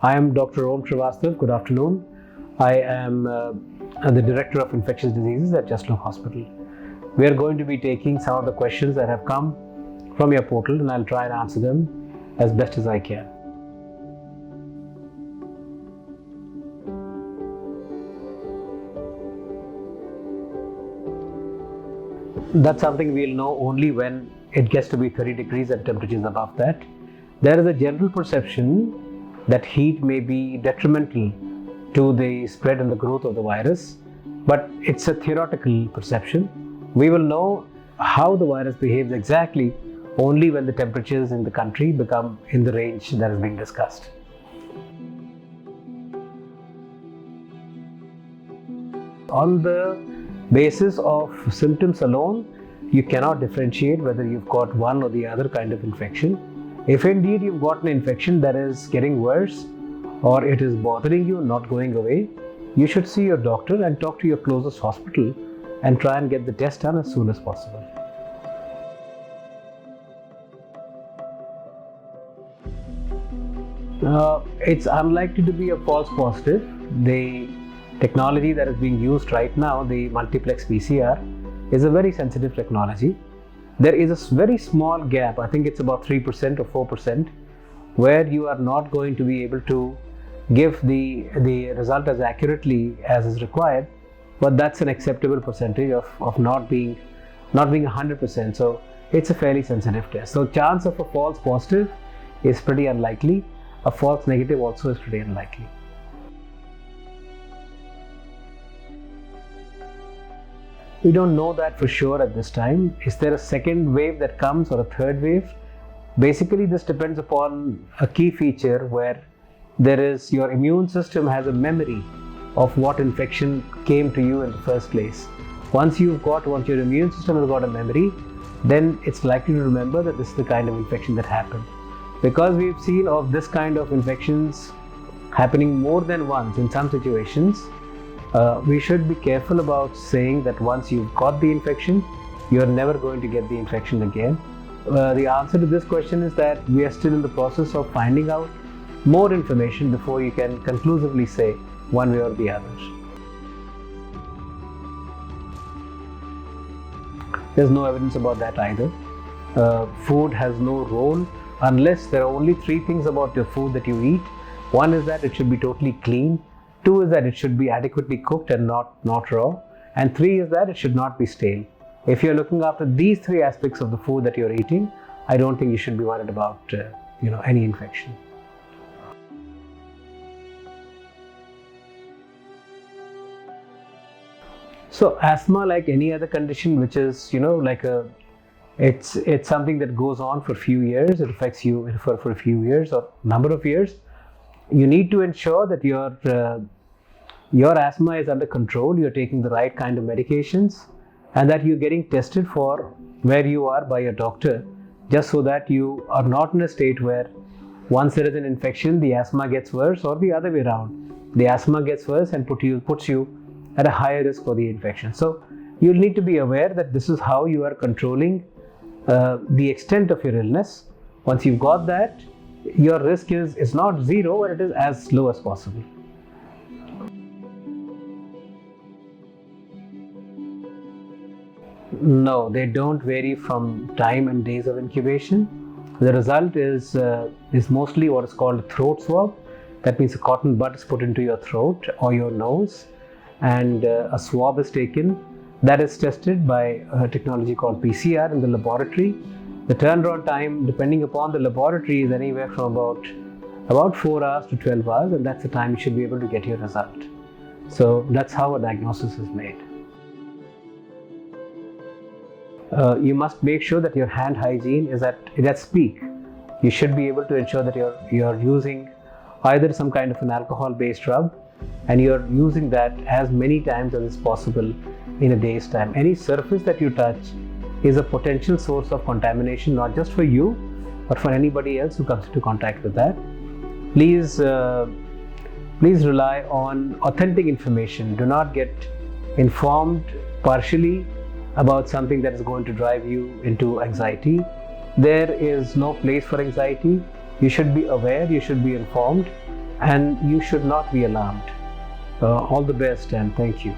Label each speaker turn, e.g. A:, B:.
A: I am Dr. Om Srivastava. Good afternoon. I am the Director of Infectious Diseases at Just-Look Hospital. We are going to be taking some of the questions that have come from your portal, and I'll try and answer them as best as I can. That's something we'll know only when it gets to be 30 degrees and temperatures above that. There is a general perception that heat may be detrimental to the spread and the growth of the virus, but it's a theoretical perception. We will know how the virus behaves exactly only when the temperatures in the country become in the range that is being discussed. On the basis of symptoms alone, you cannot differentiate whether you've got one or the other kind of infection. If indeed you've got an infection that is getting worse or it is bothering you, not going away, you should see your doctor and talk to your closest hospital and try and get the test done as soon as possible. It's unlikely to be a false positive. The technology that is being used right now, the multiplex PCR, is a very sensitive technology. There is a very small gap, I think it's about 3% or 4%, where you are not going to be able to give the result as accurately as is required, but that's an acceptable percentage of not being 100%. So it's a fairly sensitive test. So chance of a false positive is pretty unlikely. A false negative also is pretty unlikely. We don't know that for sure at this time. Is there a second wave that comes or a third wave? Basically, this depends upon a key feature where your immune system has a memory of what infection came to you in the first place. Once your immune system has got a memory, then it's likely to remember that this is the kind of infection that happened. Because we've seen of this kind of infections happening more than once in some situations, we should be careful about saying that once you've got the infection, you're never going to get the infection again. The answer to this question is that we are still in the process of finding out more information before you can conclusively say one way or the other. There's no evidence about that either. Food has no role unless there are only three things about your food that you eat. One is that it should be totally clean. Two is that it should be adequately cooked and not raw. And three is that it should not be stale. If you're looking after these three aspects of the food that you're eating, I don't think you should be worried about any infection. So asthma, like any other condition, which is it's something that goes on for a few years. It affects you for a few years or number of years. You need to ensure that your asthma is under control, you're taking the right kind of medications, and that you're getting tested for where you are by your doctor, just so that you are not in a state where once there is an infection, the asthma gets worse, or the other way around. The asthma gets worse and puts you at a higher risk for the infection. So you'll need to be aware that this is how you are controlling the extent of your illness. Once you've got that, your risk is not zero, but it is as low as possible. No, they don't vary from time and days of incubation. The result is mostly what is called a throat swab. That means a cotton bud is put into your throat or your nose, and a swab is taken. That is tested by a technology called PCR in the laboratory. The turnaround time, depending upon the laboratory, is anywhere from about 4 hours to 12 hours, and that's the time you should be able to get your result. So that's how a diagnosis is made. You must make sure that your hand hygiene is at its peak. You should be able to ensure that you're using either some kind of an alcohol-based rub, and you're using that as many times as is possible in a day's time. Any surface that you touch is a potential source of contamination, not just for you, but for anybody else who comes into contact with that. Please rely on authentic information. Do not get informed partially about something that is going to drive you into anxiety. There is no place for anxiety. You should be aware, you should be informed, and you should not be alarmed. All the best and thank you.